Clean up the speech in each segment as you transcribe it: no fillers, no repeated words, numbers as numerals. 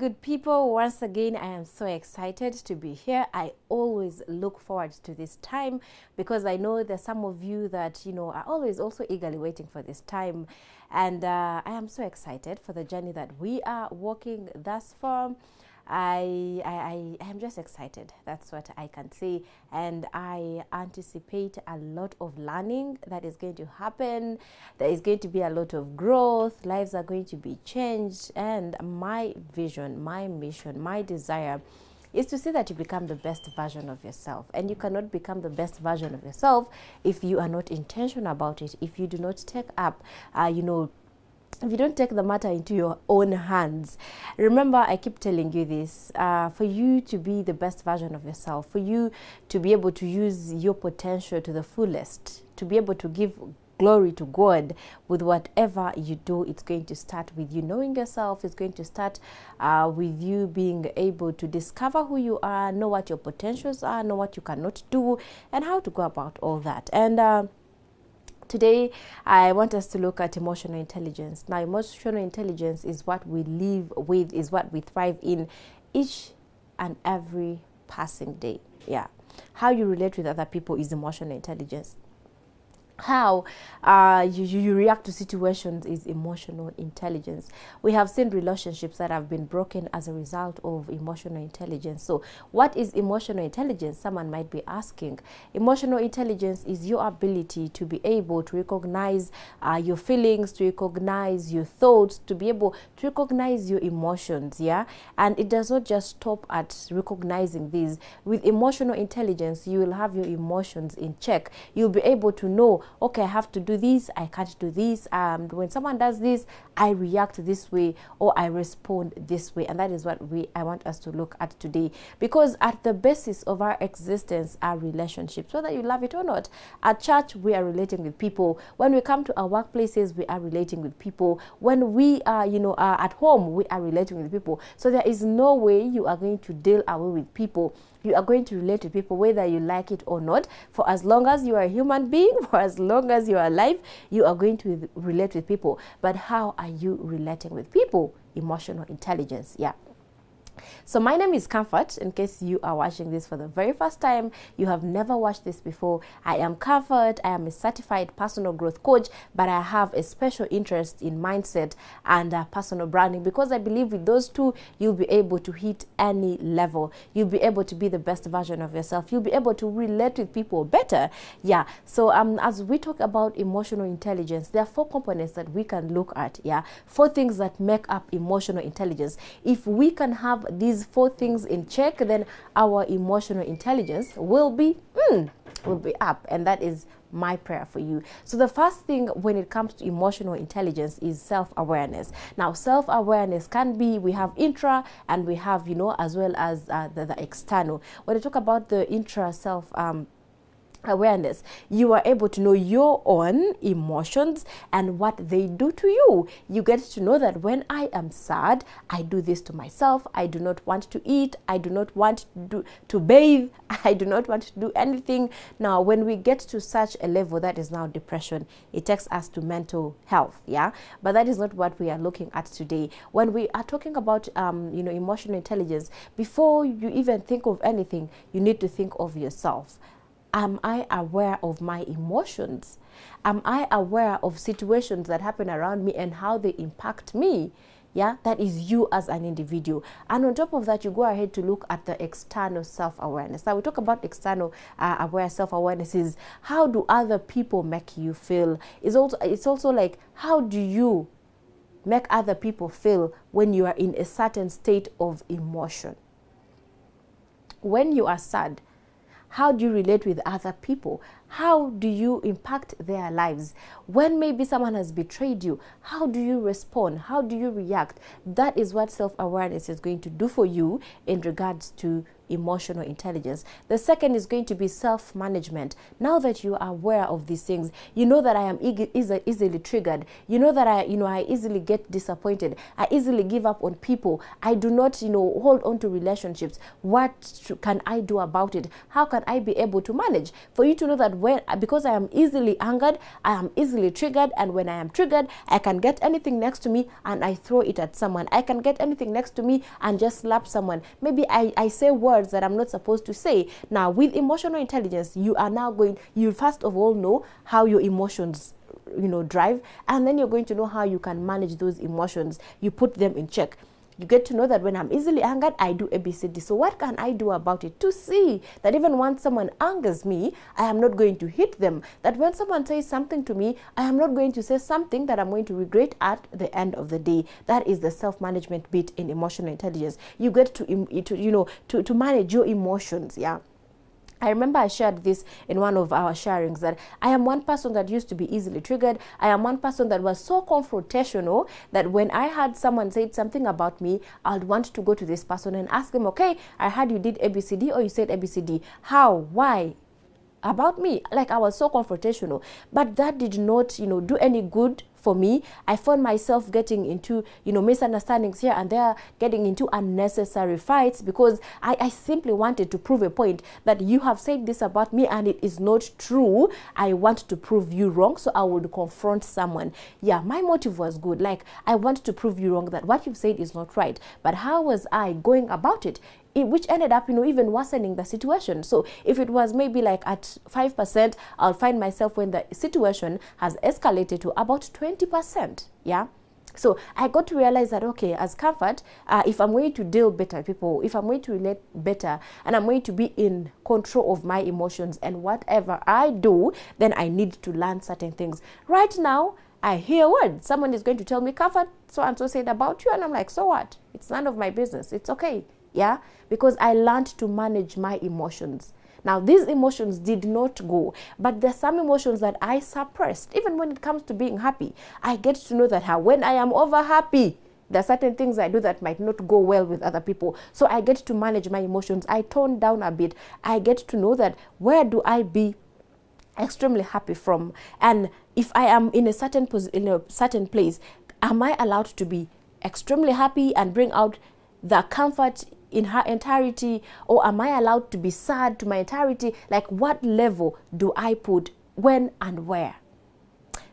good people, once again I am so excited to be here. I always look forward to this time because I know there's some of you that are always also eagerly waiting for this time, and I am so excited for the journey that we are walking thus far. I am just excited. That's what I can say, and I anticipate a lot of learning that is going to happen. There is going to be a lot of growth. Lives are going to be changed, and my vision, my mission, my desire is to see that you become the best version of yourself. And you cannot become the best version of yourself if you are not intentional about it, if you do not take up if you don't take the matter into your own hands. Remember, I keep telling you this, for you to be the best version of yourself, for you to be able to use your potential to the fullest, to be able to give glory to God with whatever you do, it's going to start with you knowing yourself. It's going to start with you being able to discover who you are, know what your potentials are, know what you cannot do, and how to go about all that. And today, I want us to look at emotional intelligence. Now, emotional intelligence is what we live with, is what we thrive in each and every passing day. Yeah. How you relate with other people is emotional intelligence. How you react to situations is emotional intelligence. We have seen relationships that have been broken as a result of emotional intelligence. So what is emotional intelligence? Someone might be asking. Emotional intelligence is your ability to be able to recognize your feelings, to recognize your thoughts, to be able to recognize your emotions. Yeah, and it does not just stop at recognizing these. With emotional intelligence, you will have your emotions in check. You'll be able to know, okay, I have to do this, I can't do this. When someone does this, I react this way or I respond this way. And that is what I want us to look at today. Because at the basis of our existence are relationships, whether you love it or not. At church, we are relating with people. When we come to our workplaces, we are relating with people. When we are, at home, we are relating with people. So there is no way you are going to deal away with people. You are going to relate to people whether you like it or not. For as long as you are a human being, for as long as you are alive, you are going to relate with people. But how are you relating with people? Emotional intelligence. Yeah. So my name is Comfort. In case you are watching this for the very first time, you have never watched this before. I am Comfort. I am a certified personal growth coach, but I have a special interest in mindset and personal branding, because I believe with those two, you'll be able to hit any level. You'll be able to be the best version of yourself. You'll be able to relate with people better. Yeah. So as we talk about emotional intelligence, there are 4 components that we can look at. Yeah. 4 things that make up emotional intelligence. If we can have these 4 things in check, then our emotional intelligence will be up, and that is my prayer for you. So the first thing when it comes to emotional intelligence is self-awareness. Now, self-awareness can be, we have intra and we have, as well as the external. When I talk about the intra awareness, you are able to know your own emotions and what they do to you. You get to know that when I am sad, I do this to myself. I do not want to eat. I do not want to bathe. I do not want to do anything. Now, when we get to such a level, that is now depression. It takes us to mental health. Yeah, but that is not what we are looking at today. When we are talking about emotional intelligence, before you even think of anything, you need to think of yourself. Am I aware of my emotions? Am I aware of situations that happen around me and how they impact me? Yeah, that is you as an individual. And on top of that, you go ahead to look at the external self-awareness. Now, we talk about external self-awareness is how do other people make you feel? It's also like, how do you make other people feel when you are in a certain state of emotion? When you are sad, how do you relate with other people? How do you impact their lives? When maybe someone has betrayed you, how do you respond? How do you react? That is what self-awareness is going to do for you in regards to emotional intelligence. The second is going to be self-management. Now that you are aware of these things, you know that I am easily triggered. You know that I easily get disappointed. I easily give up on people. I do not, hold on to relationships. What can I do about it? How can I be able to manage? For you to know that because I am easily angered, I am easily triggered, and when I am triggered, I can get anything next to me and I throw it at someone. I can get anything next to me and just slap someone. Maybe I say words that I'm not supposed to say. Now, with emotional intelligence, you first of all know how your emotions drive, and then you're going to know how you can manage those emotions. You put them in check. You get to know that when I'm easily angered, I do ABCD. So what can I do about it to see that even when someone angers me, I am not going to hit them? That when someone says something to me, I am not going to say something that I'm going to regret at the end of the day. That is the self-management bit in emotional intelligence. You get to manage your emotions, yeah. I remember I shared this in one of our sharings, that I am one person that used to be easily triggered. I am one person that was so confrontational that when I had someone say something about me, I'd want to go to this person and ask them, okay, I heard you did ABCD, or you said ABCD. How? Why? About me. Like, I was so confrontational. But that did not, do any good for me. I found myself getting into, misunderstandings here and there, getting into unnecessary fights, because I simply wanted to prove a point that you have said this about me and it is not true. I want to prove you wrong, so I would confront someone. Yeah, my motive was good. Like, I want to prove you wrong, that what you've said is not right. But how was I going about it? Which ended up, even worsening the situation. So if it was maybe like at 5%, I'll find myself when the situation has escalated to about 20%. Yeah. So I got to realize that, okay, as Comfort, if I'm going to deal better with people, if I'm going to relate better, and I'm going to be in control of my emotions and whatever I do, then I need to learn certain things. Right now, I hear a word. Someone is going to tell me, Comfort, so-and-so said about you. And I'm like, so what? It's none of my business. It's okay. Yeah, because I learned to manage my emotions. Now, these emotions did not go, but there's some emotions that I suppressed. Even when it comes to being happy, I get to know that when I am over happy, there are certain things I do that might not go well with other people. So I get to manage my emotions. I tone down a bit. I get to know that where do I be extremely happy from, and if I am in a certain place, am I allowed to be extremely happy and bring out the comfort in her entirety, or am I allowed to be sad to my entirety? Like, what level do I put when and where?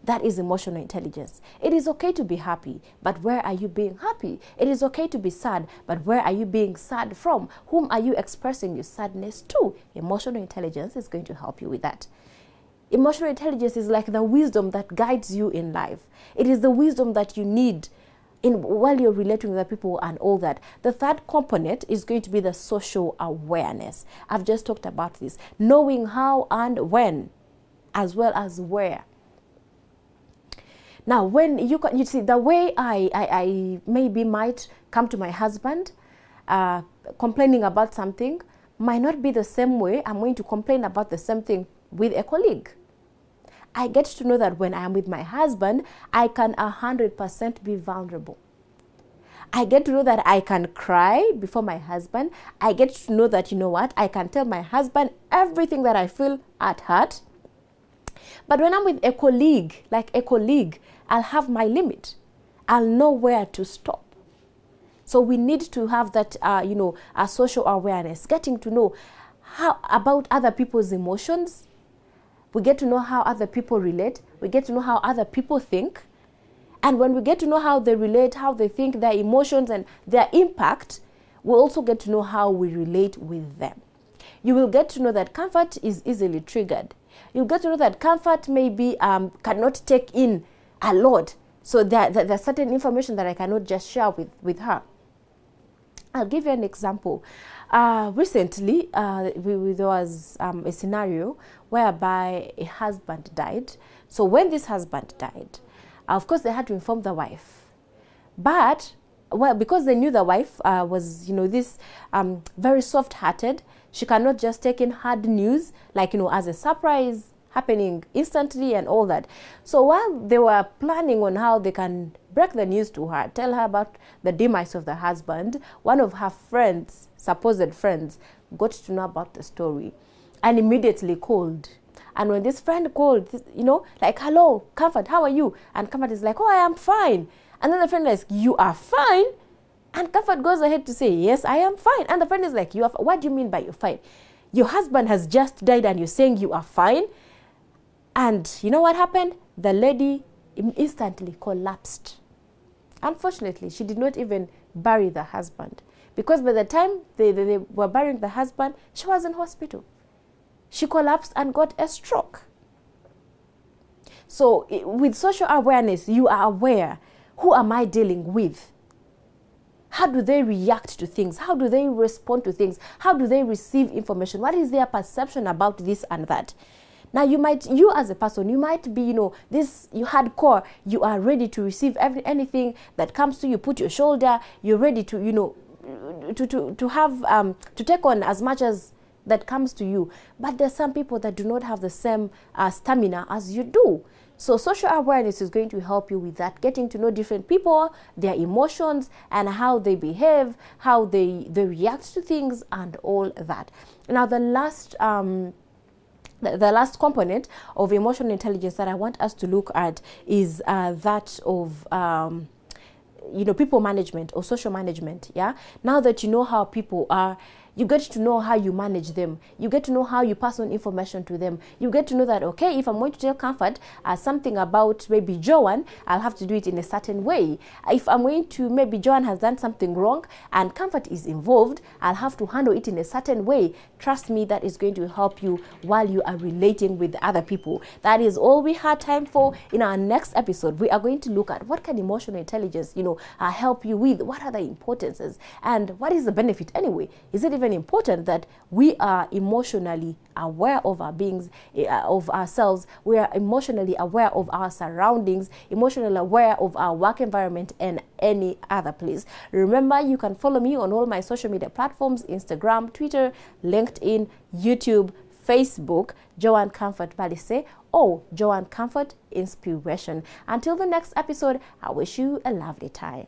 That is emotional intelligence. It is okay to be happy, but where are you being happy? It is okay to be sad, but where are you being sad from? Whom are you expressing your sadness to? Emotional intelligence is going to help you with that. Emotional intelligence is like the wisdom that guides you in life. It is the wisdom that you need while you're relating with other people and all that. The third component is going to be the social awareness. I've just talked about this. Knowing how and when, as well as where. Now, when you see, the way I maybe might come to my husband complaining about something might not be the same way I'm going to complain about the same thing with a colleague. I get to know that when I am with my husband, I can 100% be vulnerable. I get to know that I can cry before my husband. I get to know that, I can tell my husband everything that I feel at heart. But when I'm with a colleague, I'll have my limit. I'll know where to stop. So we need to have that, a social awareness, getting to know how about other people's emotions. We get to know how other people relate. We get to know how other people think. And when we get to know how they relate, how they think, their emotions and their impact, we'll also get to know how we relate with them. You will get to know that Comfort is easily triggered. You'll get to know that Comfort maybe cannot take in a lot. So there's certain information that I cannot just share with her. I'll give you an example. Recently, there was a scenario whereby a husband died. So when this husband died, of course, they had to inform the wife. But, because they knew the wife was, this very soft-hearted, she cannot just take in hard news, like, as a surprise happening instantly and all that. So while they were planning on how they can break the news to her, tell her about the demise of the husband, one of her friends, supposed friends, got to know about the story and immediately called. And when this friend called, like, hello, Comfort, how are you? And Comfort is like, oh, I am fine. And then the friend is like, you are fine? And Comfort goes ahead to say, yes, I am fine. And the friend is like, what do you mean by you're fine? Your husband has just died and you're saying you are fine? And you know what happened? The lady instantly collapsed. Unfortunately, she did not even bury the husband, because by the time they were burying the husband, she was in hospital. She collapsed and got a stroke. So with social awareness, you are aware, who am I dealing with? How do they react to things? How do they respond to things? How do they receive information? What is their perception about this and that? Now, you as a person, you might be, you hardcore, you are ready to receive anything that comes to you, put your shoulder, you're ready to, to take on as much as that comes to you. But there's some people that do not have the same stamina as you do. So social awareness is going to help you with that, getting to know different people, their emotions, and how they behave, how they react to things, and all that. Now, the last component of emotional intelligence that I want us to look at is that of people management or social management. Yeah, now that you know how people are, you get to know how you manage them. You get to know how you pass on information to them. You get to know that, okay, if I'm going to tell Comfort something about maybe Joanne, I'll have to do it in a certain way. If I'm going to, maybe Joanne has done something wrong and Comfort is involved, I'll have to handle it in a certain way. Trust me, that is going to help you while you are relating with other people. That is all we had time for. In our next episode, we are going to look at what can emotional intelligence, help you with. What are the importances? And what is the benefit anyway? Is it even important that we are emotionally aware of our beings, of ourselves? We are emotionally aware of our surroundings, emotionally aware of our work environment and any other place. Remember, you can follow me on all my social media platforms: Instagram, Twitter, LinkedIn, YouTube, Facebook, Joanne Comfort Balise, or Joanne Comfort Inspiration. Until the next episode, I wish you a lovely time.